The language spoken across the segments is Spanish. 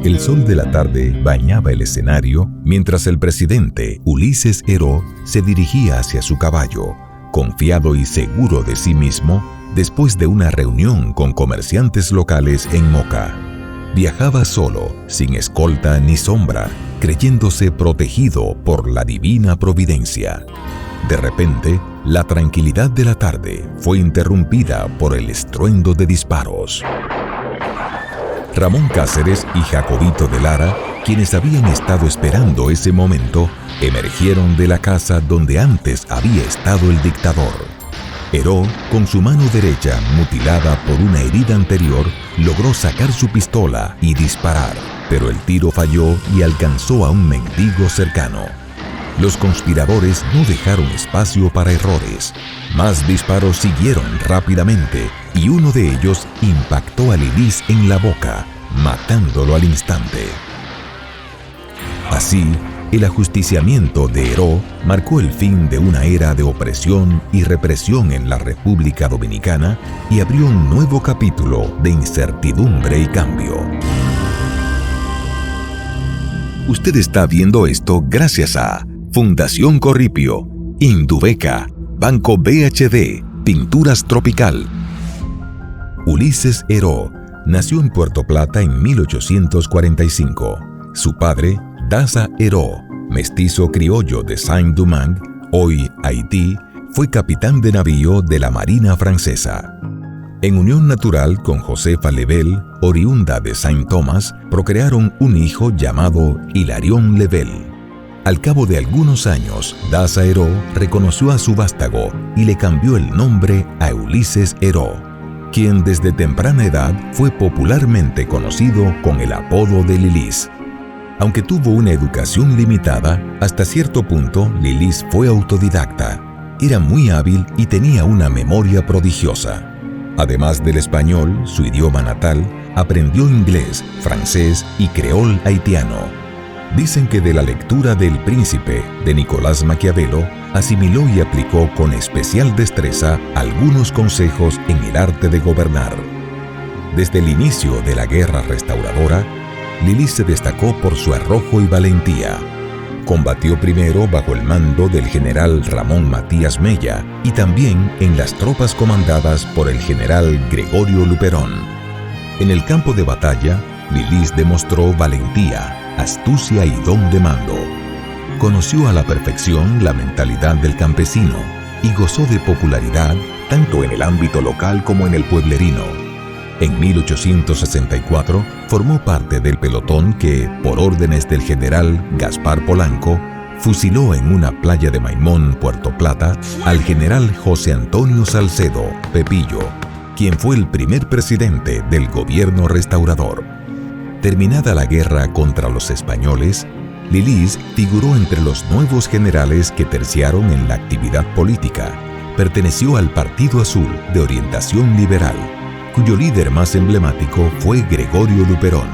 El sol de la tarde bañaba el escenario mientras el presidente Ulises Heró se dirigía hacia su caballo, confiado y seguro de sí mismo, después de una reunión con comerciantes locales en Moca. Viajaba solo, sin escolta ni sombra, creyéndose protegido por la divina providencia. De repente, la tranquilidad de la tarde fue interrumpida por el estruendo de disparos. Ramón Cáceres y Jacobito de Lara, quienes habían estado esperando ese momento, emergieron de la casa donde antes había estado el dictador. Heró, con su mano derecha mutilada por una herida anterior, logró sacar su pistola y disparar, pero el tiro falló y alcanzó a un mendigo cercano. Los conspiradores no dejaron espacio para errores. Más disparos siguieron rápidamente y uno de ellos impactó a Lilis en la boca, matándolo al instante. Así, el ajusticiamiento de Heró marcó el fin de una era de opresión y represión en la República Dominicana y abrió un nuevo capítulo de incertidumbre y cambio. Usted está viendo esto gracias a Fundación Corripio, Indubeca, Banco BHD, Pinturas Tropical. Ulises Heró nació en Puerto Plata en 1845. Su padre, Daza Heró, mestizo criollo de Saint-Domingue, hoy Haití, fue capitán de navío de la Marina francesa. En unión natural con Josefa Lebel, oriunda de Saint-Thomas, procrearon un hijo llamado Hilarión Lebel. Al cabo de algunos años, Daza Heró reconoció a su vástago y le cambió el nombre a Ulises Heró, quien desde temprana edad fue popularmente conocido con el apodo de Lilis. Aunque tuvo una educación limitada, hasta cierto punto Lilis fue autodidacta. Era muy hábil y tenía una memoria prodigiosa. Además del español, su idioma natal, aprendió inglés, francés y creol haitiano. Dicen que de la lectura de El Príncipe, de Nicolás Maquiavelo, asimiló y aplicó con especial destreza algunos consejos en el arte de gobernar. Desde el inicio de la Guerra Restauradora, Lilis se destacó por su arrojo y valentía. Combatió primero bajo el mando del general Ramón Matías Mella y también en las tropas comandadas por el general Gregorio Luperón. En el campo de batalla, Lilis demostró valentía, astucia y don de mando. Conoció a la perfección la mentalidad del campesino y gozó de popularidad tanto en el ámbito local como en el pueblerino. En 1864 formó parte del pelotón que, por órdenes del general Gaspar Polanco, fusiló en una playa de Maimón, Puerto Plata, al general José Antonio Salcedo, Pepillo, quien fue el primer presidente del gobierno restaurador. Terminada la guerra contra los españoles, Lilis figuró entre los nuevos generales que terciaron en la actividad política. Perteneció al Partido Azul de orientación liberal, cuyo líder más emblemático fue Gregorio Luperón.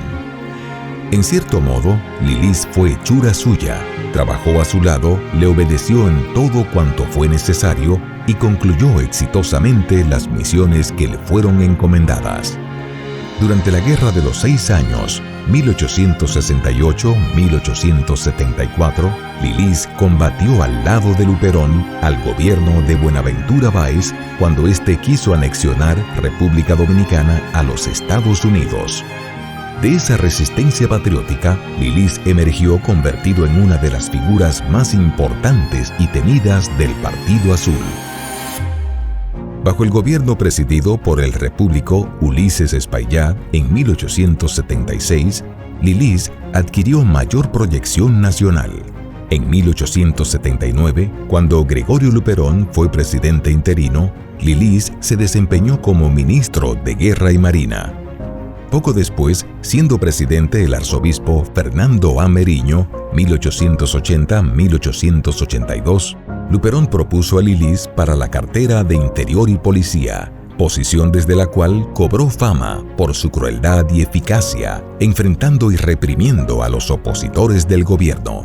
En cierto modo, Lilis fue hechura suya, trabajó a su lado, le obedeció en todo cuanto fue necesario y concluyó exitosamente las misiones que le fueron encomendadas. Durante la Guerra de los 6 Años, 1868-1874, Lilis combatió al lado de Luperón al gobierno de Buenaventura Báez cuando éste quiso anexionar República Dominicana a los Estados Unidos. De esa resistencia patriótica, Lilis emergió convertido en una de las figuras más importantes y temidas del Partido Azul. Bajo el gobierno presidido por el repúblico Ulises Espaillat en 1876, Lilis adquirió mayor proyección nacional. En 1879, cuando Gregorio Luperón fue presidente interino, Lilis se desempeñó como ministro de Guerra y Marina. Poco después, siendo presidente el arzobispo Fernando A. Meriño, 1880-1882, Luperón propuso a Lilis para la cartera de Interior y Policía, posición desde la cual cobró fama por su crueldad y eficacia, enfrentando y reprimiendo a los opositores del gobierno.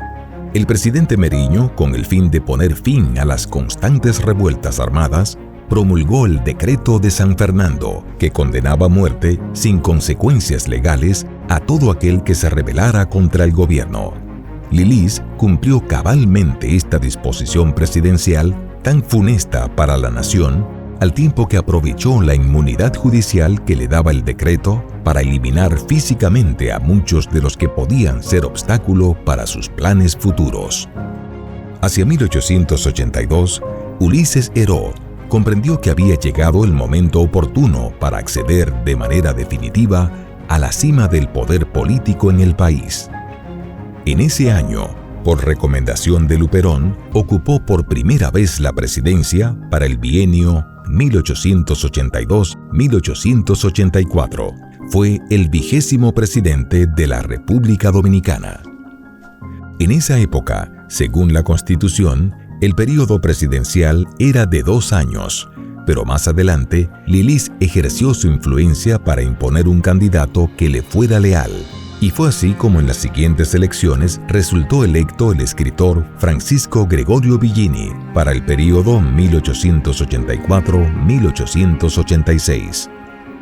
El presidente Meriño, con el fin de poner fin a las constantes revueltas armadas, promulgó el Decreto de San Fernando, que condenaba a muerte sin consecuencias legales a todo aquel que se rebelara contra el gobierno. Lilies cumplió cabalmente esta disposición presidencial tan funesta para la nación, al tiempo que aprovechó la inmunidad judicial que le daba el decreto para eliminar físicamente a muchos de los que podían ser obstáculo para sus planes futuros. Hacia 1882, Ulises Heró comprendió que había llegado el momento oportuno para acceder de manera definitiva a la cima del poder político en el país. En ese año, por recomendación de Luperón, ocupó por primera vez la presidencia para el bienio 1882-1884. Fue el 20º presidente de la República Dominicana. En esa época, según la Constitución, el período presidencial era de 2 años, pero más adelante, Lilies ejerció su influencia para imponer un candidato que le fuera leal. Y fue así como en las siguientes elecciones resultó electo el escritor Francisco Gregorio Villini para el período 1884-1886.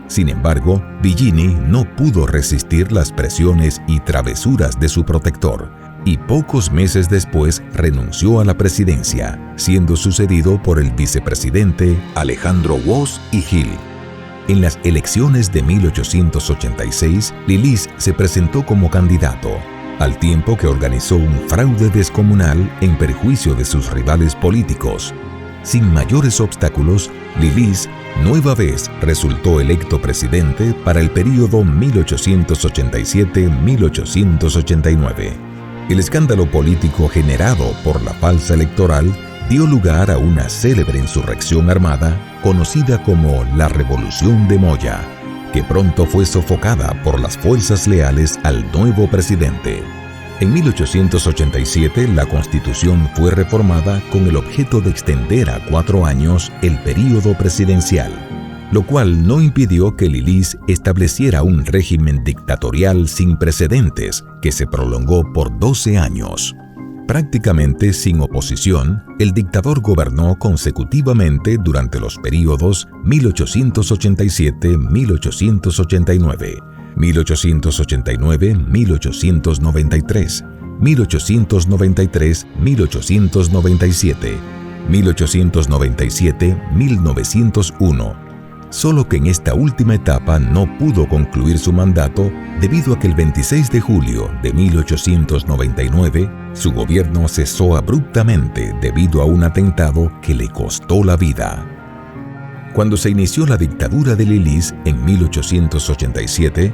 Sin embargo, Villini no pudo resistir las presiones y travesuras de su protector, y pocos meses después renunció a la presidencia, siendo sucedido por el vicepresidente Alejandro Woz y Gil. En las elecciones de 1886, Lilies se presentó como candidato, al tiempo que organizó un fraude descomunal en perjuicio de sus rivales políticos. Sin mayores obstáculos, Lilies nueva vez resultó electo presidente para el período 1887-1889. El escándalo político generado por la falsa electoral dio lugar a una célebre insurrección armada conocida como la Revolución de Moya, que pronto fue sofocada por las fuerzas leales al nuevo presidente. En 1887 la Constitución fue reformada con el objeto de extender a 4 años el período presidencial, lo cual no impidió que Lilies estableciera un régimen dictatorial sin precedentes que se prolongó por 12 años. Prácticamente sin oposición, el dictador gobernó consecutivamente durante los períodos 1887-1889, 1889-1893, 1893-1897, 1897-1901, solo que en esta última etapa no pudo concluir su mandato debido a que el 26 de julio de 1899 su gobierno cesó abruptamente debido a un atentado que le costó la vida. Cuando se inició la dictadura de Lilies en 1887,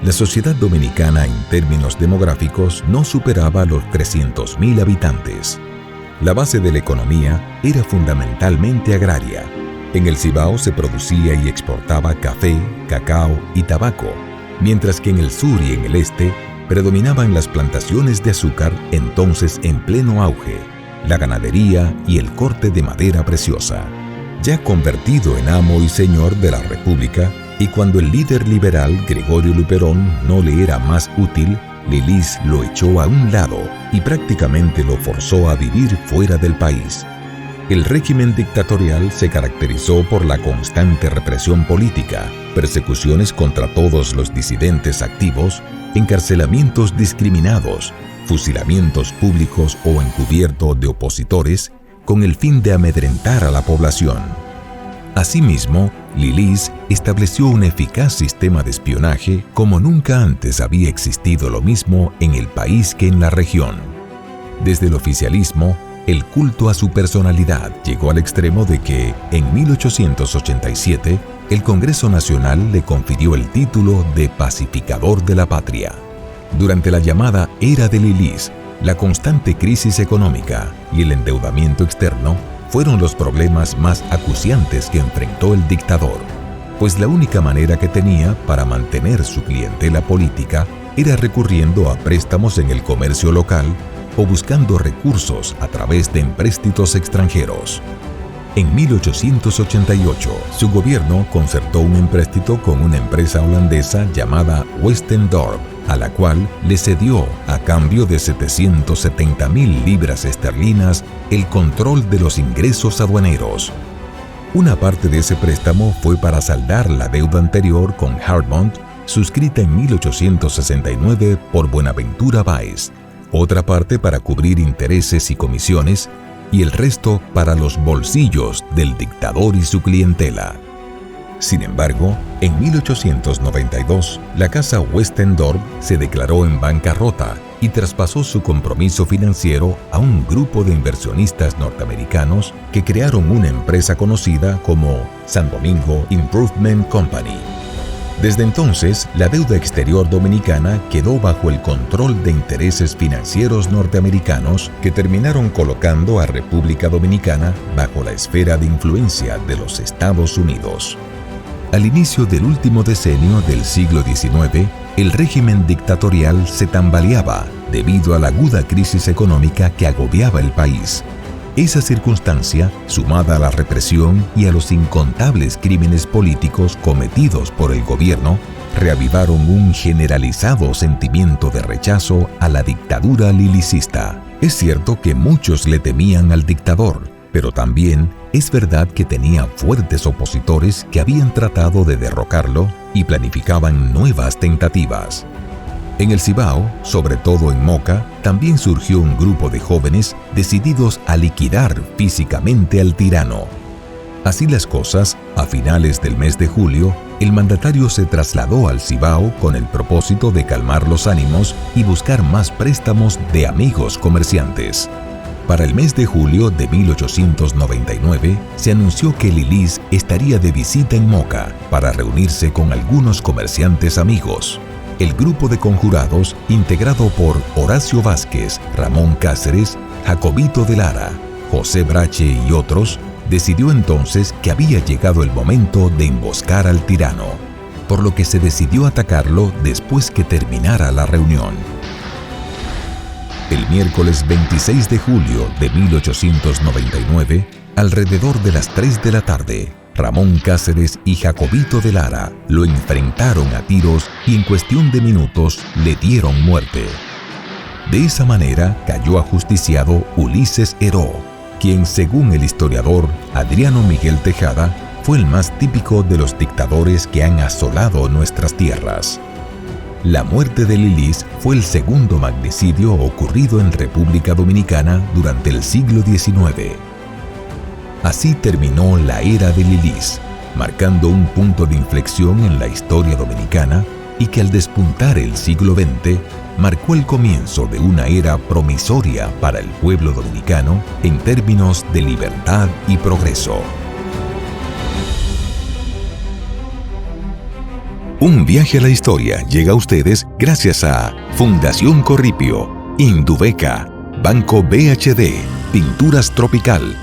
la sociedad dominicana en términos demográficos no superaba los 300.000 habitantes. La base de la economía era fundamentalmente agraria. En el Cibao se producía y exportaba café, cacao y tabaco, mientras que en el sur y en el este predominaban las plantaciones de azúcar entonces en pleno auge, la ganadería y el corte de madera preciosa. Ya convertido en amo y señor de la República, y cuando el líder liberal Gregorio Luperón no le era más útil, Lilies lo echó a un lado y prácticamente lo forzó a vivir fuera del país. El régimen dictatorial se caracterizó por la constante represión política, persecuciones contra todos los disidentes activos, encarcelamientos discriminados, fusilamientos públicos o encubiertos de opositores, con el fin de amedrentar a la población. Asimismo, Lilies estableció un eficaz sistema de espionaje como nunca antes había existido lo mismo en el país que en la región. Desde el oficialismo, el culto a su personalidad llegó al extremo de que, en 1887, el Congreso Nacional le confirió el título de Pacificador de la Patria. Durante la llamada Era de Lilies, la constante crisis económica y el endeudamiento externo fueron los problemas más acuciantes que enfrentó el dictador, pues la única manera que tenía para mantener su clientela política era recurriendo a préstamos en el comercio local o buscando recursos a través de empréstitos extranjeros. En 1888, su gobierno concertó un empréstito con una empresa holandesa llamada Westendorp, a la cual le cedió, a cambio de 770.000 libras esterlinas, el control de los ingresos aduaneros. Una parte de ese préstamo fue para saldar la deuda anterior con Hartmut, suscrita en 1869 por Buenaventura Báez, otra parte para cubrir intereses y comisiones, y el resto para los bolsillos del dictador y su clientela. Sin embargo, en 1892, la casa Westendorf se declaró en bancarrota y traspasó su compromiso financiero a un grupo de inversionistas norteamericanos que crearon una empresa conocida como San Domingo Improvement Company. Desde entonces, la deuda exterior dominicana quedó bajo el control de intereses financieros norteamericanos que terminaron colocando a República Dominicana bajo la esfera de influencia de los Estados Unidos. Al inicio del último decenio del siglo XIX, el régimen dictatorial se tambaleaba debido a la aguda crisis económica que agobiaba el país. Esa circunstancia, sumada a la represión y a los incontables crímenes políticos cometidos por el gobierno, reavivaron un generalizado sentimiento de rechazo a la dictadura lilicista. Es cierto que muchos le temían al dictador, pero también es verdad que tenía fuertes opositores que habían tratado de derrocarlo y planificaban nuevas tentativas. En el Cibao, sobre todo en Moca, también surgió un grupo de jóvenes decididos a liquidar físicamente al tirano. Así las cosas, a finales del mes de julio, el mandatario se trasladó al Cibao con el propósito de calmar los ánimos y buscar más préstamos de amigos comerciantes. Para el mes de julio de 1899, se anunció que Lilis estaría de visita en Moca para reunirse con algunos comerciantes amigos. El grupo de conjurados, integrado por Horacio Vázquez, Ramón Cáceres, Jacobito de Lara, José Brache y otros, decidió entonces que había llegado el momento de emboscar al tirano, por lo que se decidió atacarlo después que terminara la reunión. El miércoles 26 de julio de 1899, alrededor de las 3 de la tarde, Ramón Cáceres y Jacobito de Lara lo enfrentaron a tiros y en cuestión de minutos le dieron muerte. De esa manera cayó ajusticiado Ulises Heró, quien, según el historiador Adriano Miguel Tejada, fue el más típico de los dictadores que han asolado nuestras tierras. La muerte de Lilis fue el segundo magnicidio ocurrido en República Dominicana durante el siglo XIX. Así terminó la era de Lilis, marcando un punto de inflexión en la historia dominicana y que al despuntar el siglo XX, marcó el comienzo de una era promisoria para el pueblo dominicano en términos de libertad y progreso. Un viaje a la historia llega a ustedes gracias a Fundación Corripio, Indubeca, Banco BHD, Pinturas Tropical,